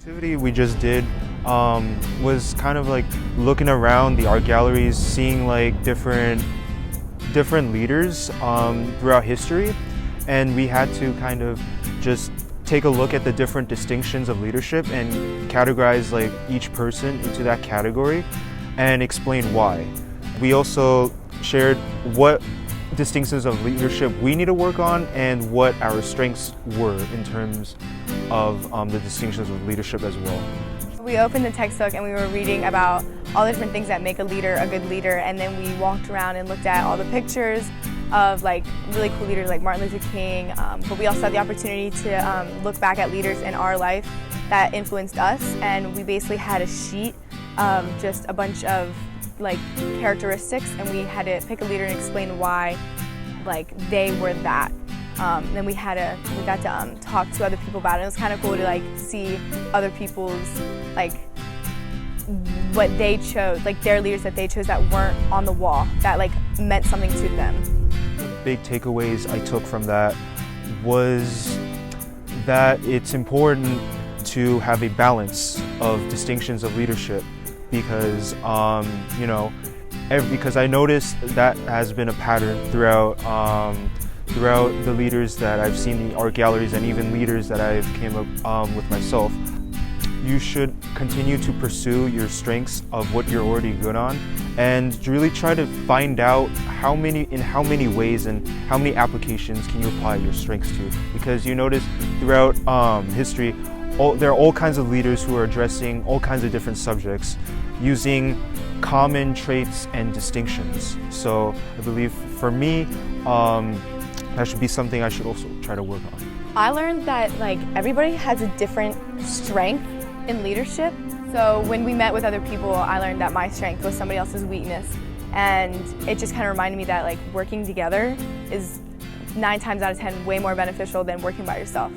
activity we just did was kind of like looking around the art galleries, seeing like different leaders throughout history, and we had to kind of just take a look at the different distinctions of leadership and categorize like each person into that category and explain why. We also shared what distinctions of leadership we need to work on and what our strengths were in terms of the distinctions of leadership as well. We opened the textbook and we were reading about all the different things that make a leader a good leader, and then we walked around and looked at all the pictures of like really cool leaders like Martin Luther King, but we also had the opportunity to look back at leaders in our life that influenced us, and we basically had a sheet of just a bunch of like characteristics, and we had to pick a leader and explain why like they were that. Then we got to talk to other people about it. It was kind of cool to like see other people's like what they chose, like their leaders that they chose that weren't on the wall, that like meant something to them. The big takeaways I took from that was that it's important to have a balance of distinctions of leadership because because I noticed that has been a pattern throughout the leaders that I've seen in the art galleries and even leaders that I've came up with myself. You should continue to pursue your strengths of what you're already good on and really try to find out in how many ways and how many applications can you apply your strengths to, because you notice throughout history there are all kinds of leaders who are addressing all kinds of different subjects using common traits and distinctions. So I believe for me that should be something I should also try to work on. I learned that like everybody has a different strength in leadership. So when we met with other people, I learned that my strength was somebody else's weakness, and it just kind of reminded me that like working together is 9 times out of 10 way more beneficial than working by yourself.